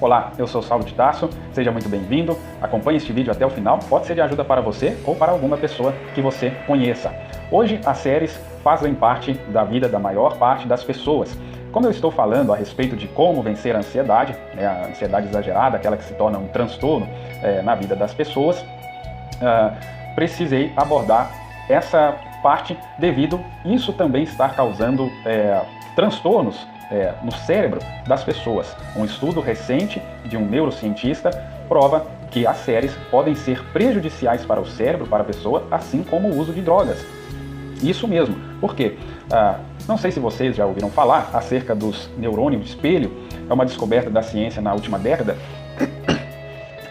Olá, eu sou Saulo de Tarso, seja muito bem-vindo, acompanhe este vídeo até o final, pode ser de ajuda para você ou para alguma pessoa que você conheça. Hoje as séries fazem parte da vida da maior parte das pessoas. Como eu estou falando a respeito de como vencer a ansiedade, a ansiedade exagerada, aquela que se torna um transtorno na vida das pessoas, precisei abordar essa parte devido isso também estar causando transtornos no cérebro das pessoas. Um estudo recente de um neurocientista prova que as séries podem ser prejudiciais para o cérebro, para a pessoa, assim como o uso de drogas. Isso mesmo, porque não sei se vocês já ouviram falar acerca dos neurônios espelho, é uma descoberta da ciência na última década,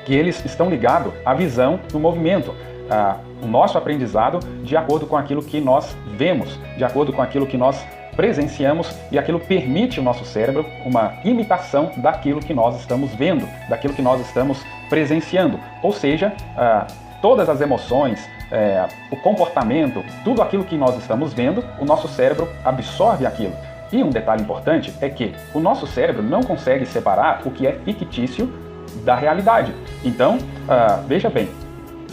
que eles estão ligados à visão do movimento, o nosso aprendizado de acordo com aquilo que nós vemos, de acordo com aquilo que nós presenciamos, e aquilo permite ao nosso cérebro uma imitação daquilo que nós estamos vendo, daquilo que nós estamos presenciando. Ou seja, todas as emoções, o comportamento, tudo aquilo que nós estamos vendo, o nosso cérebro absorve aquilo. E um detalhe importante é que o nosso cérebro não consegue separar o que é fictício da realidade. Então, veja bem,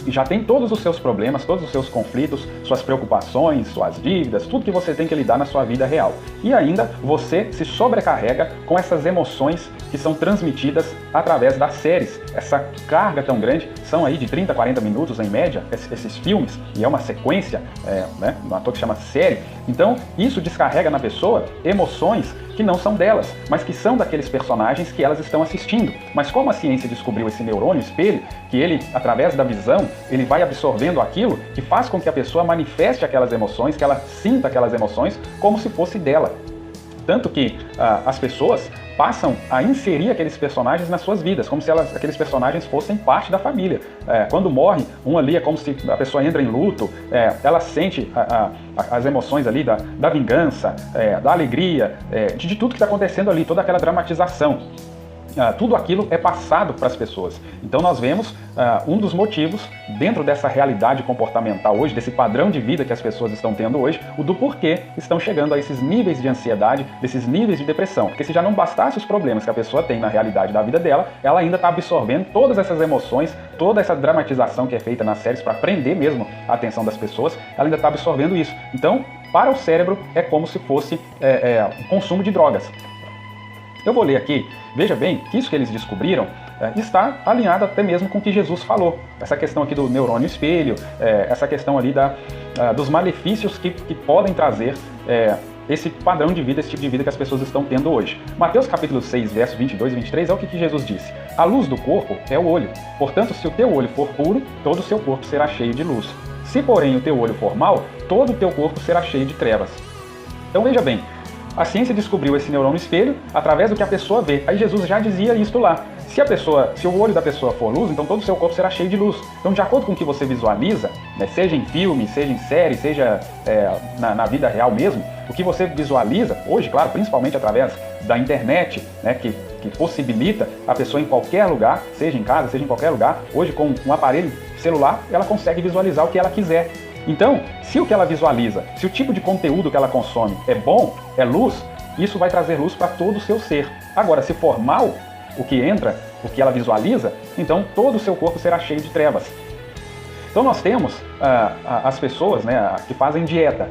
já tem todos os seus problemas, todos os seus conflitos, suas preocupações, suas dívidas, tudo que você tem que lidar na sua vida real. E ainda você se sobrecarrega com essas emoções que são transmitidas através das séries. Essa carga tão grande, são aí de 30 a 40 minutos em média, esses filmes, e é uma sequência, um ator que chama série. Então, isso descarrega na pessoa emoções que não são delas, mas que são daqueles personagens que elas estão assistindo. Mas como a ciência descobriu esse neurônio espelho, que ele, através da visão, ele vai absorvendo aquilo que faz com que a pessoa manifeste aquelas emoções, que ela sinta aquelas emoções como se fosse dela. Tanto que as pessoas passam a inserir aqueles personagens nas suas vidas, como se aqueles personagens fossem parte da família. Quando morre um ali, é como se a pessoa entra em luto, ela sente as emoções ali da vingança, da alegria, de tudo que está acontecendo ali, toda aquela dramatização. Tudo aquilo é passado para as pessoas. Então nós vemos um dos motivos dentro dessa realidade comportamental hoje, desse padrão de vida que as pessoas estão tendo hoje, o do porquê estão chegando a esses níveis de ansiedade, desses níveis de depressão. Porque se já não bastasse os problemas que a pessoa tem na realidade da vida dela, ela ainda está absorvendo todas essas emoções, toda essa dramatização que é feita nas séries para prender mesmo a atenção das pessoas, ela ainda está absorvendo isso. Então, para o cérebro é como se fosse um consumo de drogas. Eu vou ler aqui, veja bem, que isso que eles descobriram está alinhado até mesmo com o que Jesus falou. Essa questão aqui do neurônio espelho, essa questão ali dos malefícios que podem trazer esse padrão de vida, esse tipo de vida que as pessoas estão tendo hoje. Mateus capítulo 6, versos 22 e 23 é o que Jesus disse. A luz do corpo é o olho. Portanto, se o teu olho for puro, todo o seu corpo será cheio de luz. Se, porém, o teu olho for mau, todo o teu corpo será cheio de trevas. Então, veja bem, a ciência descobriu esse neurônio espelho através do que a pessoa vê. Aí Jesus já dizia isso lá. Se o olho da pessoa for luz, então todo o seu corpo será cheio de luz. Então, de acordo com o que você visualiza, seja em filme, seja em série, seja na vida real mesmo, o que você visualiza, hoje, claro, principalmente através da internet, que possibilita a pessoa em qualquer lugar, seja em casa, seja em qualquer lugar, hoje com um aparelho celular, ela consegue visualizar o que ela quiser. Então, se o que ela visualiza, se o tipo de conteúdo que ela consome é bom, é luz, isso vai trazer luz para todo o seu ser. Agora, se for mal, o que entra, o que ela visualiza, então todo o seu corpo será cheio de trevas. Então nós temos as pessoas que fazem dieta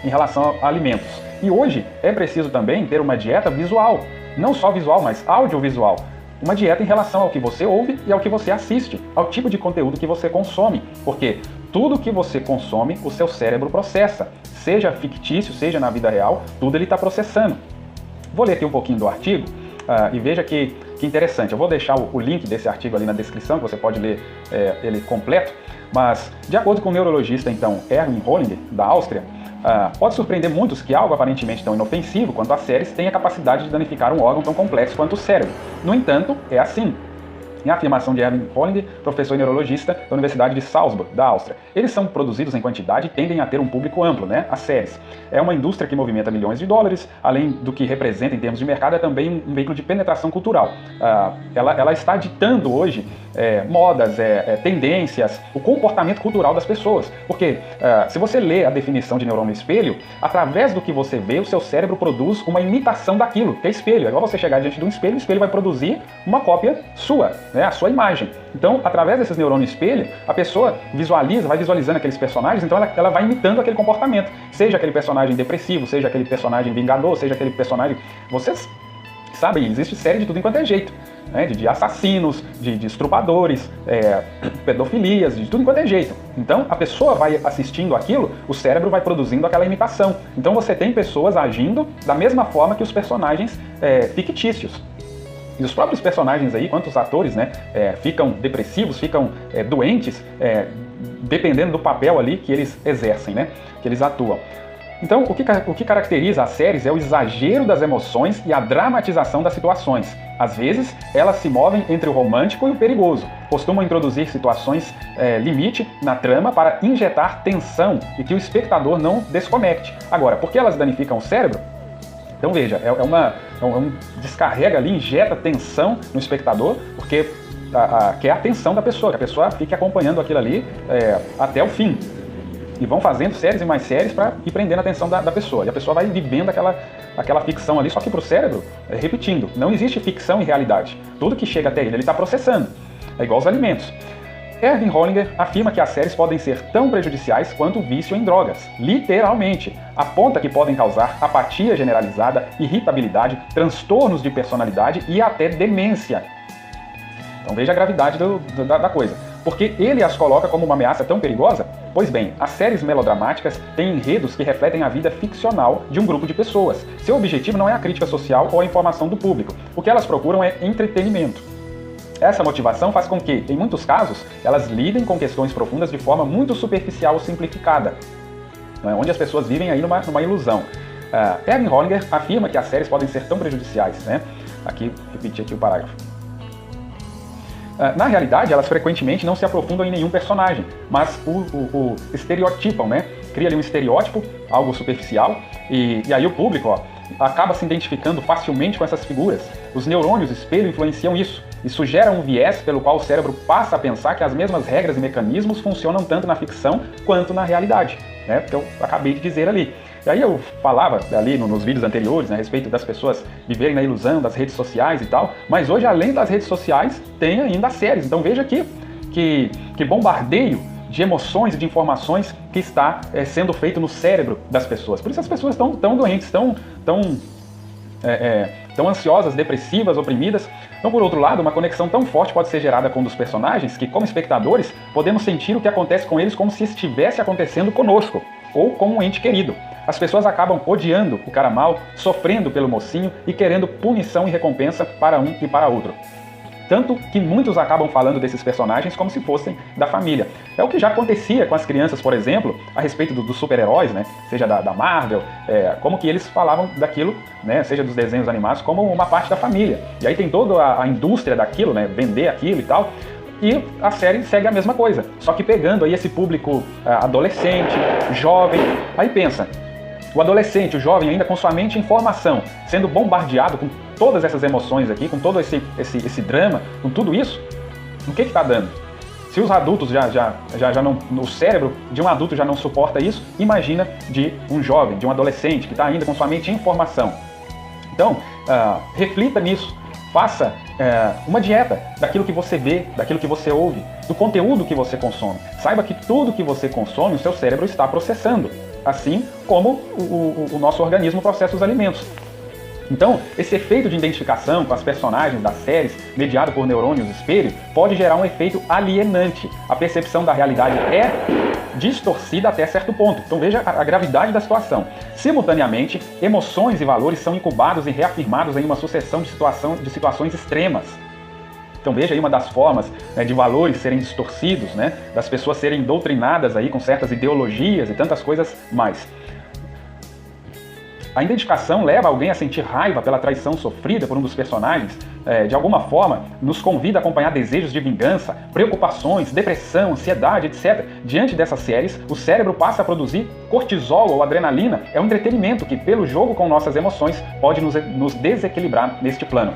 em relação a alimentos. E hoje é preciso também ter uma dieta visual, não só visual, mas audiovisual. Uma dieta em relação ao que você ouve e ao que você assiste, ao tipo de conteúdo que você consome, porque tudo que você consome, o seu cérebro processa, seja fictício, seja na vida real, tudo ele está processando. Vou ler aqui um pouquinho do artigo e veja que interessante. Eu vou deixar o link desse artigo ali na descrição, que você pode ler ele completo, mas de acordo com o neurologista, então, Erwin Rohling, da Áustria, pode surpreender muitos que algo aparentemente tão inofensivo quanto as séries tem a capacidade de danificar um órgão tão complexo quanto o cérebro. No entanto, é assim. Em afirmação de Erwin Hollinger, professor e neurologista da Universidade de Salzburg, da Áustria. Eles são produzidos em quantidade e tendem a ter um público amplo, né? As séries. É uma indústria que movimenta milhões de dólares, além do que representa em termos de mercado, é também um veículo de penetração cultural. Ela está ditando hoje modas, tendências, o comportamento cultural das pessoas. Porque se você lê a definição de neurônio espelho, através do que você vê, o seu cérebro produz uma imitação daquilo, que é espelho. É igual você chegar diante de um espelho, o espelho vai produzir uma cópia sua, né, a sua imagem. Então, através desses neurônios espelho, a pessoa vai visualizando aqueles personagens, então ela vai imitando aquele comportamento. Seja aquele personagem depressivo, seja aquele personagem vingador, seja aquele personagem... Vocês sabem, existe série de tudo enquanto é jeito. Né, de assassinos, de estrupadores, pedofilias, de tudo enquanto é jeito. Então, a pessoa vai assistindo aquilo, o cérebro vai produzindo aquela imitação. Então, você tem pessoas agindo da mesma forma que os personagens fictícios. E os próprios personagens aí, quanto os atores, né, ficam depressivos, ficam doentes, dependendo do papel ali que eles exercem, né, que eles atuam. Então, o que caracteriza as séries é o exagero das emoções e a dramatização das situações. Às vezes, elas se movem entre o romântico e o perigoso. Costumam introduzir situações limite na trama para injetar tensão e que o espectador não desconecte. Agora, por que elas danificam o cérebro? Então veja, descarrega ali, injeta tensão no espectador, porque quer a atenção da pessoa, que a pessoa fique acompanhando aquilo ali até o fim. E vão fazendo séries e mais séries para ir prendendo a atenção da pessoa. E a pessoa vai vivendo aquela ficção ali, só que para o cérebro, repetindo, não existe ficção e realidade. Tudo que chega até ele está processando. É igual aos alimentos. Erwin Hollinger afirma que as séries podem ser tão prejudiciais quanto o vício em drogas. Literalmente. Aponta que podem causar apatia generalizada, irritabilidade, transtornos de personalidade e até demência. Então veja a gravidade da coisa. Porque ele as coloca como uma ameaça tão perigosa? Pois bem, as séries melodramáticas têm enredos que refletem a vida ficcional de um grupo de pessoas. Seu objetivo não é a crítica social ou a informação do público. O que elas procuram é entretenimento. Essa motivação faz com que, em muitos casos, elas lidem com questões profundas de forma muito superficial ou simplificada, onde as pessoas vivem aí numa ilusão. Erwin Hollinger afirma que as séries podem ser tão prejudiciais, né? Repetir aqui o parágrafo. Na realidade, elas frequentemente não se aprofundam em nenhum personagem, mas o estereotipam, né? Cria ali um estereótipo, algo superficial, e aí o público acaba se identificando facilmente com essas figuras. Os neurônios espelho influenciam isso. Isso gera um viés pelo qual o cérebro passa a pensar que as mesmas regras e mecanismos funcionam tanto na ficção quanto na realidade, né? Que eu acabei de dizer ali. E aí eu falava ali nos vídeos anteriores, né, a respeito das pessoas viverem na ilusão das redes sociais e tal, mas hoje, além das redes sociais, tem ainda as séries. Então veja aqui que bombardeio de emoções e de informações que está sendo feito no cérebro das pessoas. Por isso as pessoas estão tão doentes, tão ansiosas, depressivas, oprimidas. Então, por outro lado, uma conexão tão forte pode ser gerada com um dos personagens que, como espectadores, podemos sentir o que acontece com eles como se estivesse acontecendo conosco, ou com um ente querido. As pessoas acabam odiando o cara mal, sofrendo pelo mocinho e querendo punição e recompensa para um e para outro. Tanto que muitos acabam falando desses personagens como se fossem da família. É o que já acontecia com as crianças, por exemplo, a respeito dos super-heróis, né? Seja da Marvel, como que eles falavam daquilo, né? Seja dos desenhos animados, como uma parte da família. E aí tem toda a indústria daquilo, né? Vender aquilo e tal. E a série segue a mesma coisa, só que pegando aí esse público adolescente, jovem. Aí pensa, o adolescente, o jovem ainda com sua mente em formação, sendo bombardeado com todas essas emoções aqui, com todo esse drama, com tudo isso, o que está dando? Se os adultos já não, o cérebro de um adulto já não suporta isso, imagina de um jovem, de um adolescente que está ainda com sua mente em formação. Então, reflita nisso, faça uma dieta daquilo que você vê, daquilo que você ouve, do conteúdo que você consome. Saiba que tudo que você consome, o seu cérebro está processando, assim como o nosso organismo processa os alimentos. Então, esse efeito de identificação com as personagens das séries, mediado por neurônios espelho, pode gerar um efeito alienante. A percepção da realidade é distorcida até certo ponto. Então veja a gravidade da situação. Simultaneamente, emoções e valores são incubados e reafirmados em uma sucessão de situações extremas. Então veja aí uma das formas, né, de valores serem distorcidos, né, das pessoas serem doutrinadas aí com certas ideologias e tantas coisas mais. a identificação leva alguém a sentir raiva pela traição sofrida por um dos personagens, de alguma forma nos convida a acompanhar desejos de vingança, preocupações, depressão, ansiedade, etc. Diante dessas séries, o cérebro passa a produzir cortisol ou adrenalina. É um entretenimento que, pelo jogo com nossas emoções, pode nos desequilibrar neste plano.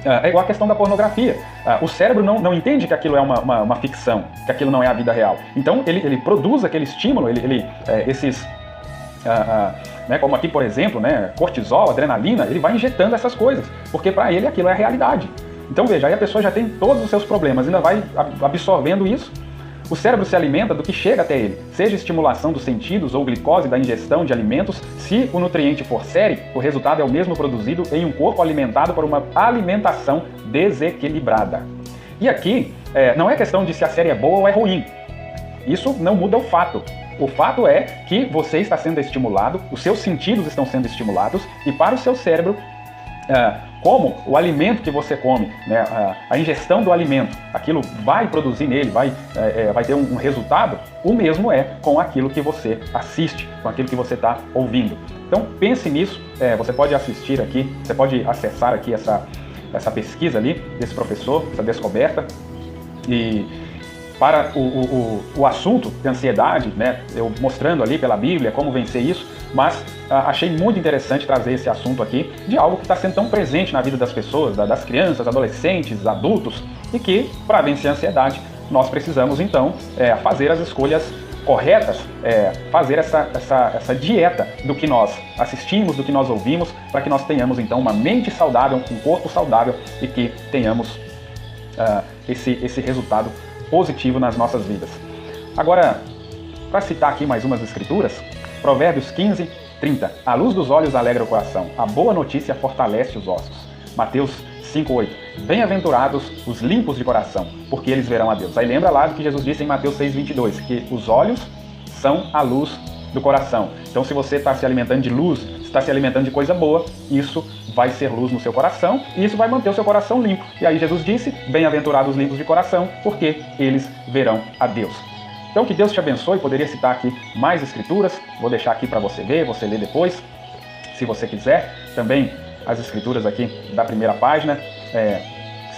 É igual a questão da pornografia. O cérebro não entende que aquilo é uma ficção, que aquilo não é a vida real. Então ele produz aquele estímulo, como aqui, por exemplo, cortisol, adrenalina, ele vai injetando essas coisas, porque para ele aquilo é a realidade. Então veja, aí a pessoa já tem todos os seus problemas, ainda vai absorvendo isso. O cérebro se alimenta do que chega até ele, seja estimulação dos sentidos ou glicose da ingestão de alimentos. Se o nutriente for série, o resultado é o mesmo produzido em um corpo alimentado por uma alimentação desequilibrada. E aqui, não é questão de se a série é boa ou é ruim. Isso não muda o fato. O fato é que você está sendo estimulado, os seus sentidos estão sendo estimulados, e para o seu cérebro, como o alimento que você come, a ingestão do alimento, aquilo vai produzir nele, vai ter um resultado, o mesmo é com aquilo que você assiste, com aquilo que você está ouvindo. Então pense nisso, você pode assistir aqui, você pode acessar aqui essa pesquisa ali, desse professor, essa descoberta, e para o assunto de ansiedade, eu mostrando ali pela Bíblia como vencer isso, mas achei muito interessante trazer esse assunto aqui de algo que está sendo tão presente na vida das pessoas, das crianças, adolescentes, adultos, e que, para vencer a ansiedade, nós precisamos, então, fazer as escolhas corretas, fazer essa dieta do que nós assistimos, do que nós ouvimos, para que nós tenhamos, então, uma mente saudável, um corpo saudável e que tenhamos esse resultado positivo nas nossas vidas. Agora, para citar aqui mais umas escrituras, Provérbios 15, 30. A luz dos olhos alegra o coração, a boa notícia fortalece os ossos. Mateus 5, 8. Bem-aventurados os limpos de coração, porque eles verão a Deus. Aí lembra lá do que Jesus disse em Mateus 6, 22, que os olhos são a luz do coração. Então, se você está se alimentando de luz, está se alimentando de coisa boa, isso vai ser luz no seu coração e isso vai manter o seu coração limpo. E aí Jesus disse, bem-aventurados os limpos de coração, porque eles verão a Deus. Então que Deus te abençoe, poderia citar aqui mais escrituras, vou deixar aqui para você ver, você lê depois, se você quiser. Também as escrituras aqui da primeira página,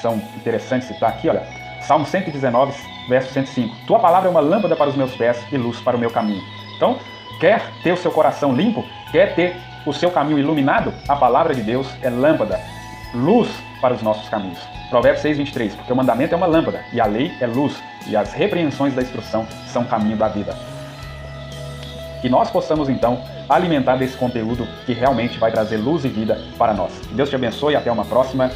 são interessantes citar aqui, olha, Salmo 119, verso 105. Tua palavra é uma lâmpada para os meus pés e luz para o meu caminho. Então, quer ter o seu coração limpo, quer ter o seu caminho iluminado, a palavra de Deus é lâmpada, luz para os nossos caminhos. Provérbios 6, 23, porque o mandamento é uma lâmpada, e a lei é luz, e as repreensões da instrução são caminho da vida. Que nós possamos, então, alimentar desse conteúdo que realmente vai trazer luz e vida para nós. Deus te abençoe e até uma próxima.